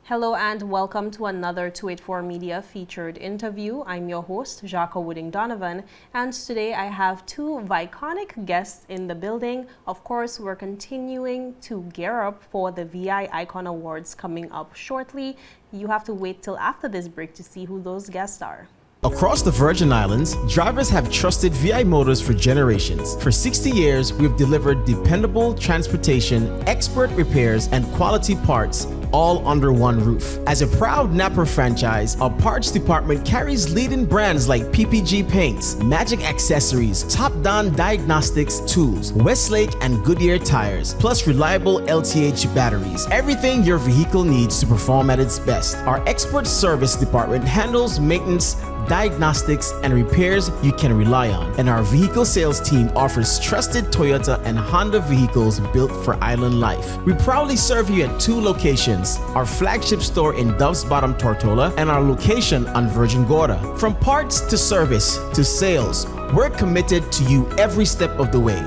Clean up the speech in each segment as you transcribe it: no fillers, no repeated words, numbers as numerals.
Hello and welcome to another 284 Media featured interview. I'm your host, Jhaka Donovan, and today I have two iconic guests in the building. Of course, we're continuing to gear up for the VI Icon Awards coming up shortly. You have to wait till after this break to see who those guests are. Across the Virgin Islands, drivers have trusted VI Motors for generations. For 60 years, we've delivered dependable transportation, expert repairs, and quality parts, all under one roof. As a proud Napa franchise, our parts department carries leading brands like PPG Paints, Magic Accessories, Top Don Diagnostics Tools, Westlake and Goodyear Tires, plus reliable LTH batteries. Everything your vehicle needs to perform at its best. Our expert service department handles maintenance, diagnostics, and repairs you can rely on. And our vehicle sales team offers trusted Toyota and Honda vehicles built for island life. We proudly serve you at two locations, our flagship store in Dove's Bottom, Tortola, and our location on Virgin Gorda. From parts to service to sales, we're committed to you every step of the way.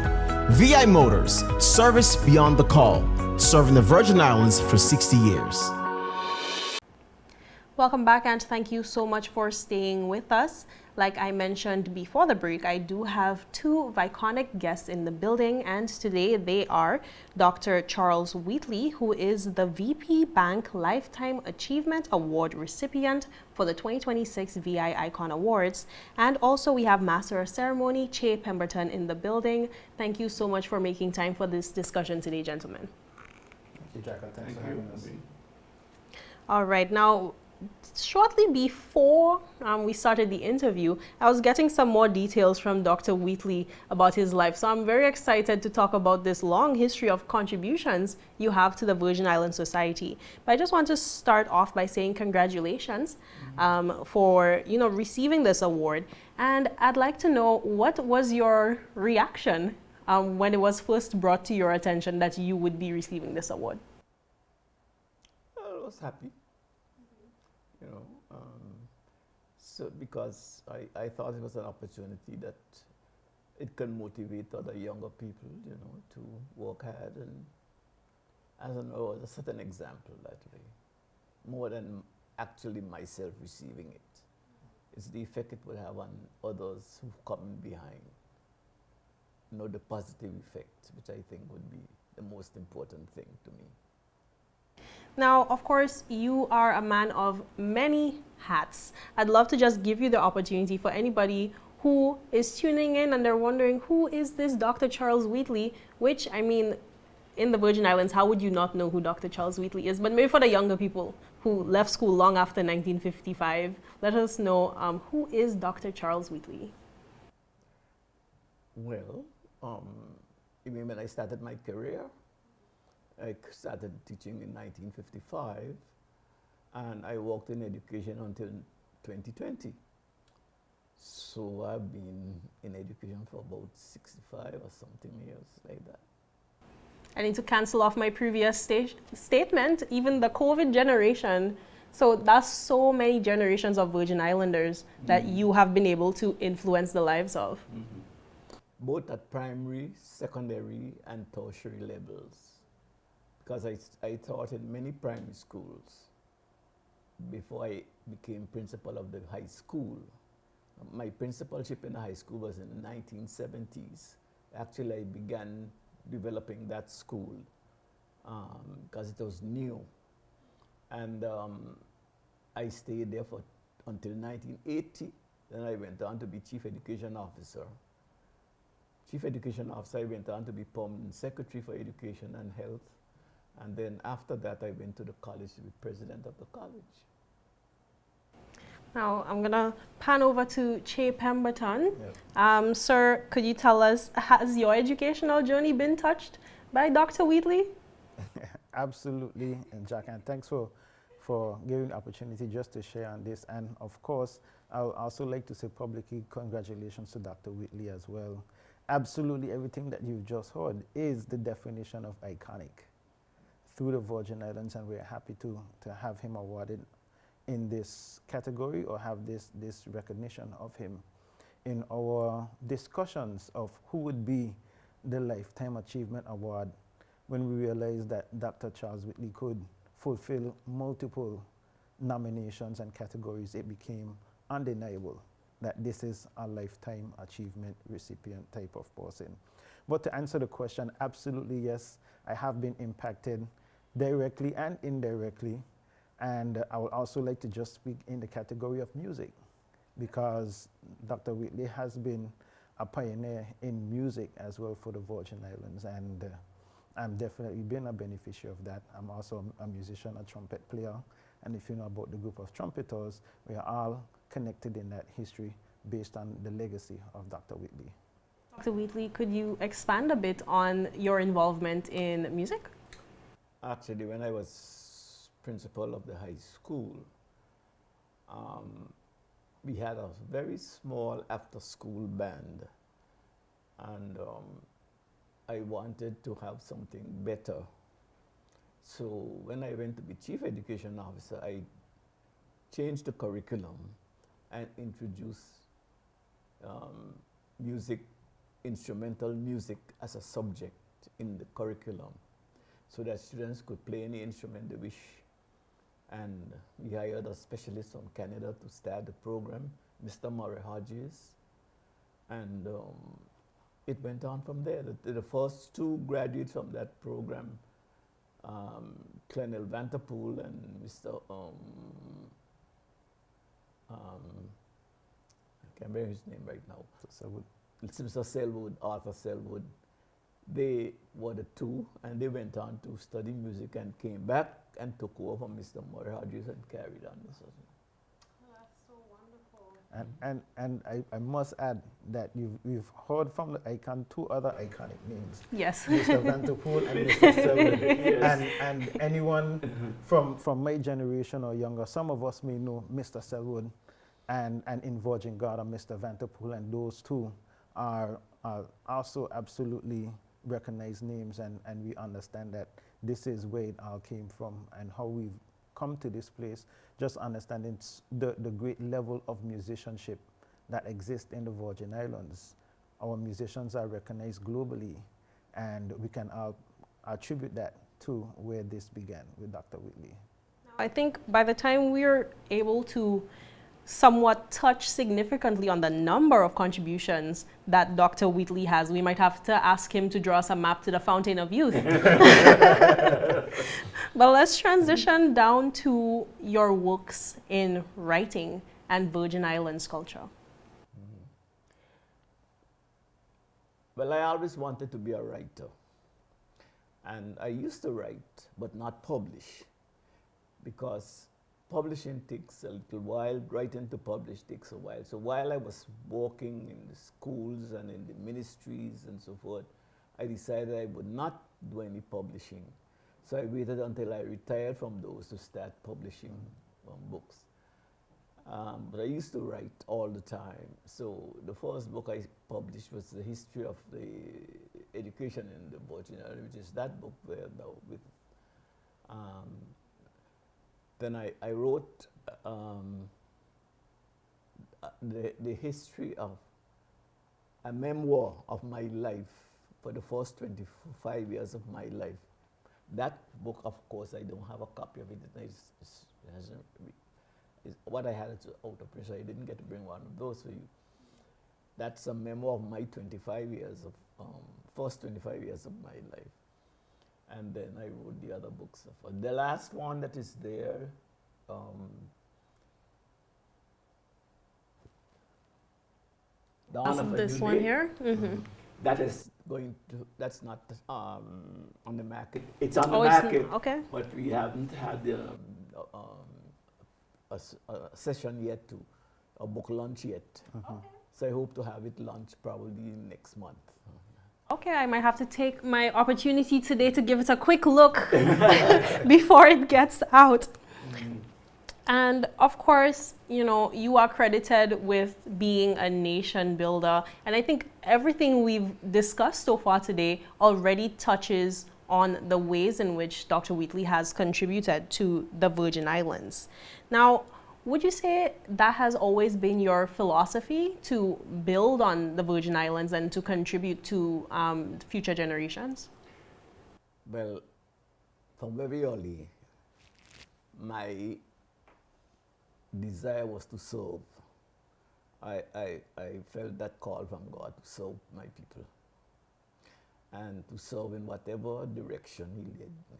VI Motors, service beyond the call, serving the Virgin Islands for 60 years. Welcome back and thank you so much for staying with us. Like I mentioned before the break, I do have two iconic guests in the building, and today they are Dr. Charles Wheatley, who is the VP Bank Lifetime Achievement Award recipient for the 2026 VI Icon Awards. And also we have Master of Ceremony Pemberton in the building. Thank you so much for making time for this discussion today, gentlemen. Thank you, Jhaka. Thanks for having us. All right, now shortly before we started the interview, I was getting some more details from Dr. Wheatley about his life. So I'm very excited to talk about this long history of contributions you have to the Virgin Islands Society. But I just want to start off by saying congratulations for receiving this award. And I'd like to know, what was your reaction when it was first brought to your attention that you would be receiving this award? I was happy. So because I thought it was an opportunity that it can motivate other younger people, to work hard, and I don't know, a certain example that way, more than actually myself receiving it. It's the effect it will have on others who come behind. The positive effect, which I think would be the most important thing to me. Now, of course, you are a man of many hats. I'd love to just give you the opportunity for anybody who is tuning in and they're wondering, who is this Dr. Charles Wheatley? Which, I mean, in the Virgin Islands, how would you not know who Dr. Charles Wheatley is? But maybe for the younger people who left school long after 1955, let us know, who is Dr. Charles Wheatley? Well, even when I started my career, I started teaching in 1955, and I worked in education until 2020. So I've been in education for about 65 or something years like that. I need to cancel off my previous statement, even the COVID generation. So that's so many generations of Virgin Islanders that you have been able to influence the lives of. Both at primary, secondary, and tertiary levels. Because I taught in many primary schools before I became principal of the high school. My principalship in the high school was in the 1970s. Actually, I began developing that school because it was new. And I stayed there until 1980. Then I went on to be chief education officer. Chief education officer, I went on to be permanent secretary for education and health. And then after that, I went to the college to be president of the college. Now, I'm going to pan over to Pemberton. Yep. Sir, could you tell us, has your educational journey been touched by Dr. Wheatley? Absolutely, and Jack, and thanks for giving the opportunity just to share on this. And of course, I would also like to say publicly congratulations to Dr. Wheatley as well. Absolutely everything that you've just heard is the definition of iconic through the Virgin Islands, and we're happy to have him awarded in this category, or have this recognition of him. In our discussions of who would be the Lifetime Achievement Award, when we realized that Dr. Charles Wheatley could fulfill multiple nominations and categories, it became undeniable that this is a lifetime achievement recipient type of person. But to answer the question, absolutely yes, I have been impacted directly and indirectly. And I would also like to just speak in the category of music, because Dr. Wheatley has been a pioneer in music as well for the Virgin Islands, and I'm definitely been a beneficiary of that. I'm also a musician, a trumpet player, and if you know about the group of trumpeters, we are all connected in that history based on the legacy of Dr. Wheatley. Dr. Wheatley, could you expand a bit on your involvement in music? Actually, when I was principal of the high school, we had a very small after-school band, and I wanted to have something better. So when I went to be chief education officer, I changed the curriculum and introduced music, instrumental music as a subject in the curriculum, so that students could play any instrument they wish. And we hired a specialist from Canada to start the program, Mr. Murray Hodges, and it went on from there. The first two graduates from that program, Colonel Vanterpool and Mr. I can't remember his name right now. Mr. Selwood, Arthur Selwood. They were the two, and they went on to study music and came back and took over from Mr. Murray Hodges and carried on this. That's so wonderful. And I must add that we've heard from the icon two other iconic names. Yes. Mr. Vanterpool and Mr. Selwood. Yes. And anyone from my generation or younger, some of us may know Mr. Selwood and in Virgin Garden, Mr. Vanterpool, and those two are also absolutely recognized names, and we understand that this is where it all came from and how we've come to this place, just understanding the great level of musicianship that exists in the Virgin Islands. Our musicians are recognized globally, and we can attribute that to where this began with Dr. Wheatley. I think by the time we're able to somewhat touch significantly on the number of contributions that Dr. Wheatley has, we might have to ask him to draw us a map to the Fountain of Youth. But let's transition down to your works in writing and Virgin Islands culture. Well, I always wanted to be a writer. And I used to write, but not publish, because publishing takes a little while, writing to publish takes a while. So while I was working in the schools and in the ministries and so forth, I decided I would not do any publishing. So I waited until I retired from those to start publishing books. But I used to write all the time. So the first book I published was the history of the education in the Virgin Islands, which is that book there now. With, then I wrote the history of a memoir of my life for the first 25 years of my life. That book, of course, I don't have a copy of it. What I had is out of print, so I didn't get to bring one of those for you. That's a memoir of my 25 years of, first 25 years of my life. And then I wrote the other books. The last one that is there, Donovan, this one here? Mm-hmm. That is going to, that's not on the market. It's on the market, okay. But we haven't had a session yet, a book launch yet. Okay. So I hope to have it launched probably next month. Okay, I might have to take my opportunity today to give it a quick look before it gets out. Mm-hmm. And of course, you know, you are credited with being a nation builder. And I think everything we've discussed so far today already touches on the ways in which Dr. Wheatley has contributed to the Virgin Islands. Now, would you say that has always been your philosophy, to build on the Virgin Islands and to contribute to future generations? Well, from very early, my desire was to serve. I felt that call from God to serve my people and to serve in whatever direction He led me.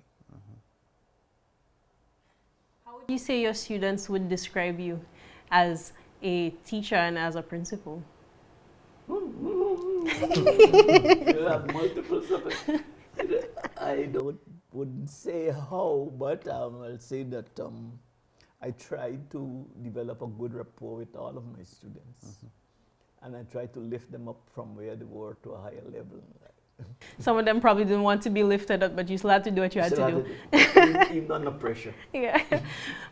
How would you say your students would describe you as a teacher and as a principal? You have multiples of it. I wouldn't say how, but I'll say that I tried to develop a good rapport with all of my students. And I tried to lift them up from where they were to a higher level. Some of them probably didn't want to be lifted up, but you still had to do what you had to do. Even under pressure. Yeah.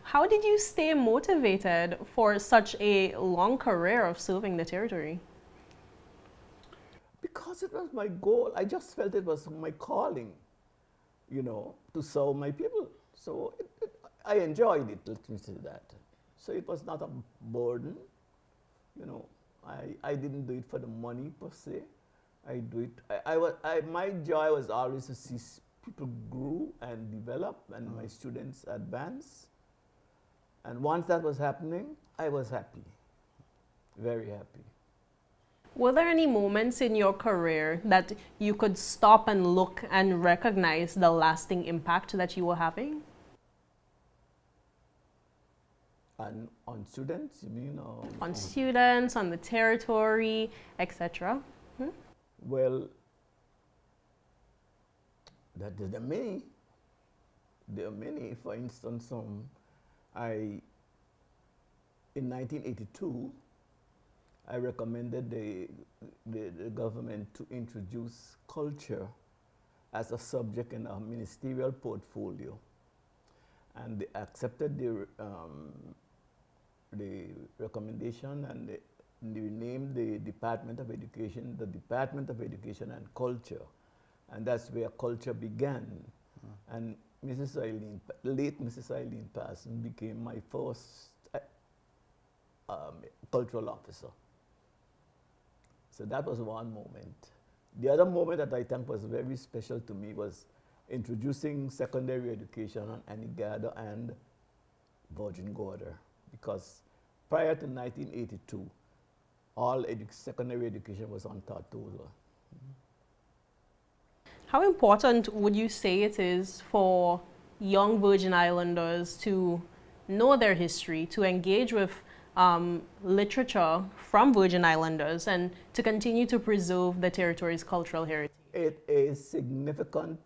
How did you stay motivated for such a long career of serving the territory? Because it was my goal. I just felt it was my calling, you know, to serve my people. So I enjoyed it, let me say that. So it was not a burden, you know. I didn't do it for the money per se. I do it, my joy was always to see people grow and develop and my students advance. And once that was happening, I was happy, very happy. Were there any moments in your career that you could stop and look and recognize the lasting impact that you were having? And on students, you mean? On students, on the territory, etc. Well, there are many. There are many. For instance, in 1982, I recommended the government to introduce culture as a subject in our ministerial portfolio. And they accepted the recommendation and they named the Department of Education, the Department of Education and Culture. And that's where culture began. And late Mrs. Eileen Parson became my first cultural officer. So that was one moment. The other moment that I think was very special to me was introducing secondary education on Anigada and Virgin Gorda, because prior to 1982, all secondary education was on Tortola. How important would you say it is for young Virgin Islanders to know their history, to engage with literature from Virgin Islanders, and to continue to preserve the territory's cultural heritage? It is significant,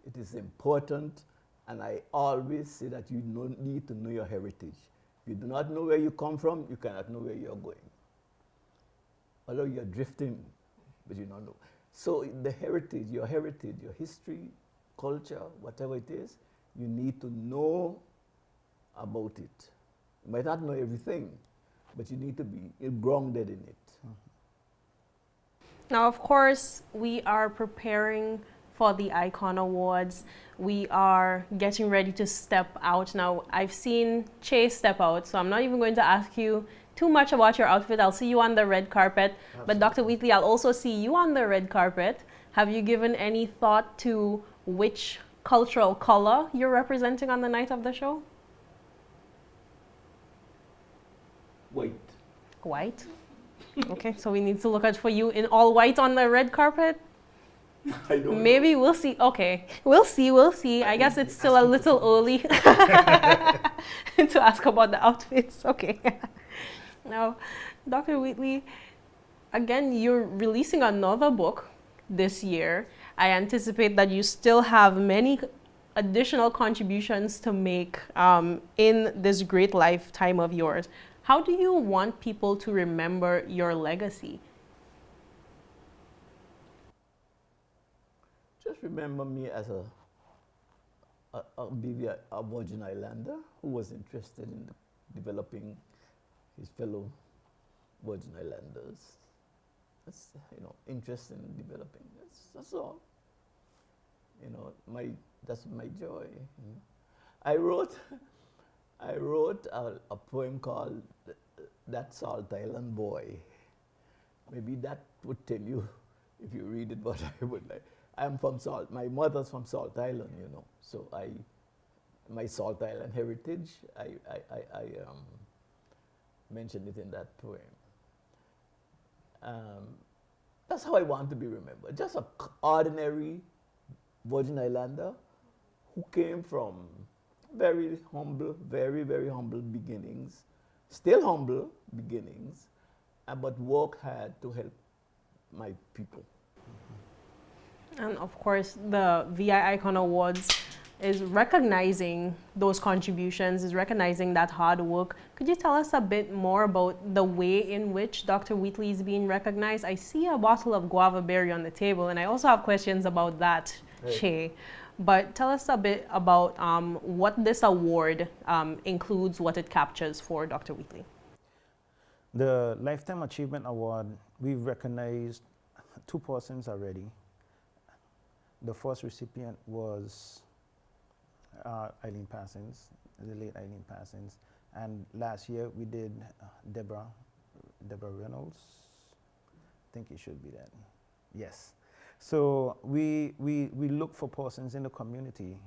it is important, and I always say that you need to know your heritage. If you do not know where you come from, you cannot know where you're going. Although you're drifting, but you don't know. So the heritage, your history, culture, whatever it is, you need to know about it. You might not know everything, but you need to be grounded in it. Now, of course, we are preparing for the Icon Awards. We are getting ready to step out. Now, I've seen Chase step out, so I'm not even going to ask you too much about your outfit. I'll see you on the red carpet. Absolutely. But Dr. Wheatley, I'll also see you on the red carpet. Have you given any thought to which cultural color you're representing on the night of the show? White. White? Okay, so we need to look out for you in all white on the red carpet? I don't Maybe know. We'll see. Okay, we'll see. I guess it's still a little early to ask about the outfits. Okay. Now, Dr. Wheatley, again, you're releasing another book this year. I anticipate that you still have many additional contributions to make in this great lifetime of yours. How do you want people to remember your legacy? Just remember me as a Virgin Islander who was interested in developing his fellow Virgin Islanders. That's, interest in developing. That's all. That's my joy. I wrote a poem called That Salt Island Boy. Maybe that would tell you, if you read it, what I would like. I'm from Salt. My mother's from Salt Island, so my Salt Island heritage. I mentioned it in that poem. That's how I want to be remembered. Just an ordinary Virgin Islander who came from very humble, very, very humble beginnings, still humble beginnings, but work hard to help my people. And of course, the VI Icon Awards is recognizing those contributions, is recognizing that hard work. Could you tell us a bit more about the way in which Dr. Wheatley is being recognized? I see a bottle of guava berry on the table, and I also have questions about that, Right. Shay. But tell us a bit about what this award includes, what it captures for Dr. Wheatley. The Lifetime Achievement Award, we've recognized 2 persons already. The first recipient was Eileen Parsons, the late Eileen Parsons. And last year we did Deborah Reynolds. I think it should be that. Yes. So we look for persons in the community.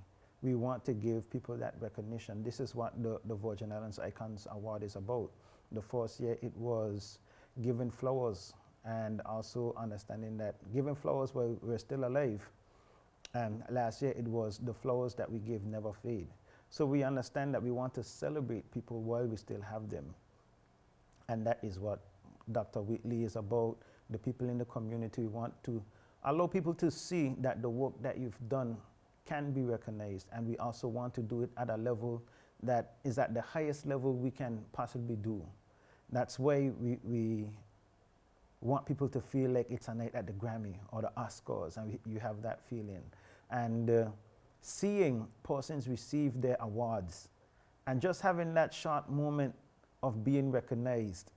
We want to give people that recognition. This is what the Virgin Islands Icons Award is about. The first year it was giving flowers and also understanding that giving flowers while we're still alive. And last year it was the flowers that we give never fade. So we understand that we want to celebrate people while we still have them. And that is what Dr. Wheatley is about. The people in the community, we want to allow people to see that the work that you've done can be recognized. And we also want to do it at a level that is at the highest level we can possibly do. That's why we want people to feel like it's a night at the Grammy or the Oscars, and you have that feeling. And seeing persons receive their awards and just having that short moment of being recognized,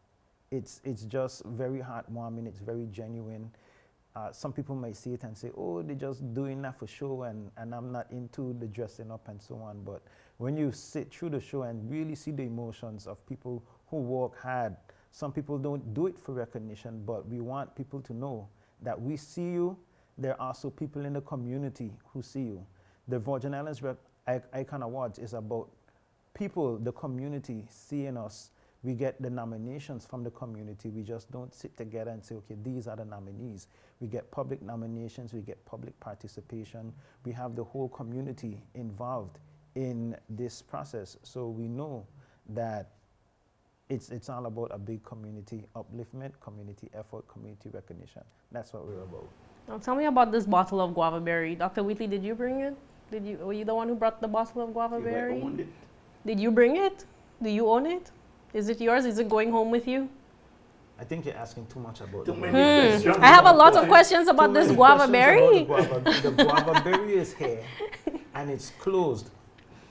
it's just very heartwarming, it's very genuine. Some people might see it and say, oh, they're just doing that for show, and I'm not into the dressing up and so on. But when you sit through the show and really see the emotions of people who work hard, some people don't do it for recognition, but we want people to know that we see you. There are also people in the community who see you. The Virgin Islands Icon Awards is about people, the community, seeing us. We get the nominations from the community. We just don't sit together and say, okay, these are the nominees. We get public nominations, we get public participation. We have the whole community involved in this process. So we know that it's all about a big community upliftment, community effort, community recognition. That's what we're about. Now tell me about this bottle of guava berry. Dr. Wheatley, did you bring it? Were you the one who brought the bottle of guava berry? I owned it. Did you bring it? Do you own it? Is it yours? Is it going home with you? I think you're asking too much about Too the many guava. questions. I have a lot of questions about this guava berry. The guava berry is here, and it's closed.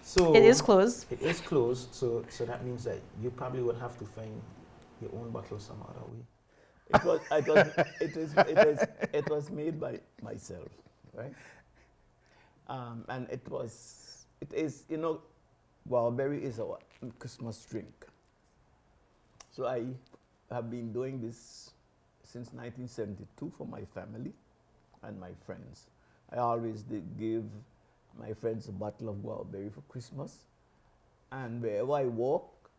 So It is closed. It is closed, so that means that you probably would have to find your own bottle some other way. It was made by myself, right? And it is, guava berry is a Christmas drink. So I have been doing this since 1972 for my family and my friends. I always did give my friends a bottle of guava berry for Christmas. And wherever I walk,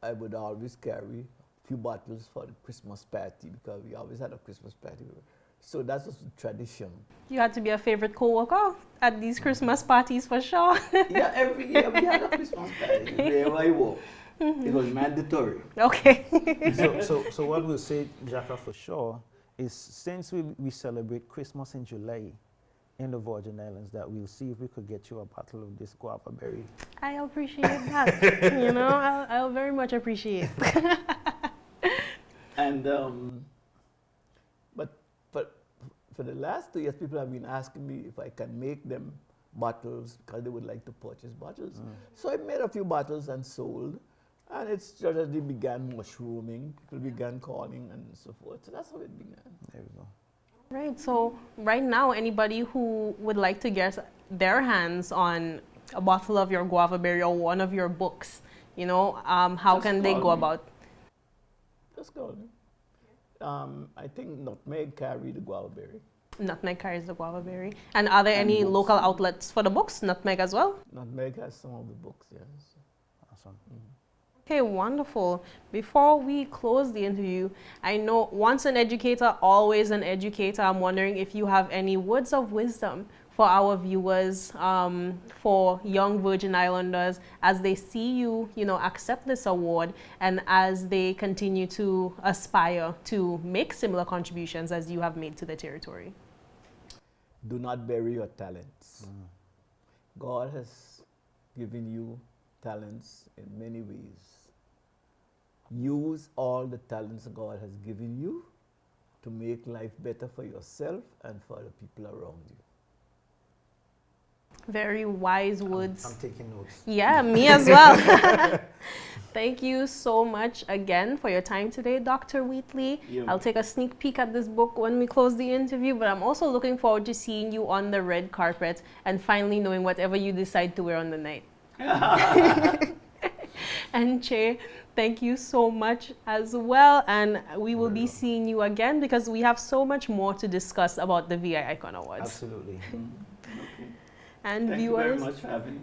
I would always carry a few bottles for the Christmas party, because we always had a Christmas party. So that's just a tradition. You had to be a favorite co-worker at these Christmas parties for sure. Yeah, every year we had a Christmas party. Wherever I walk, it was mandatory. Okay. So what we'll say, Jhaka, for sure, is since we celebrate Christmas in July in the Virgin Islands, that we'll see if we could get you a bottle of this guava berry. I appreciate that. I'll very much appreciate. And but for the last 2 years, people have been asking me if I can make them bottles, because they would like to purchase bottles. So I made a few bottles and sold, and it's just as they began mushrooming, people began calling and so forth. So that's how it began. There we go. Right, so right now, anybody who would like to get their hands on a bottle of your guava berry or one of your books, how Just can they call go me. about? Just call me. I think Nutmeg carry the guava berry. Nutmeg carries the guava berry. And are there And any books. local outlets for the books? Nutmeg as well? Nutmeg has some of the books, yes. Awesome. Okay, wonderful. Before we close the interview, I know once an educator, always an educator. I'm wondering if you have any words of wisdom for our viewers, for young Virgin Islanders, as they see you, accept this award, and as they continue to aspire to make similar contributions as you have made to the territory. Do not bury your talents. God has given you talents in many ways. Use all the talents God has given you to make life better for yourself and for the people around you. Very wise words. I'm taking notes. Yeah, me as well. Thank you so much again for your time today, Dr. Wheatley. Yeah. I'll take a sneak peek at this book when we close the interview, but I'm also looking forward to seeing you on the red carpet and finally knowing whatever you decide to wear on the night. And Che, thank you so much as well. And we will be seeing you again because we have so much more to discuss about the VI Icon Awards. Absolutely. And Thank viewers, you very much for having me.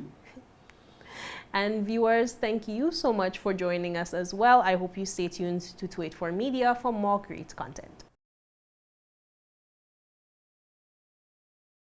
And viewers, thank you so much for joining us as well. I hope you stay tuned to 284 Media for more great content.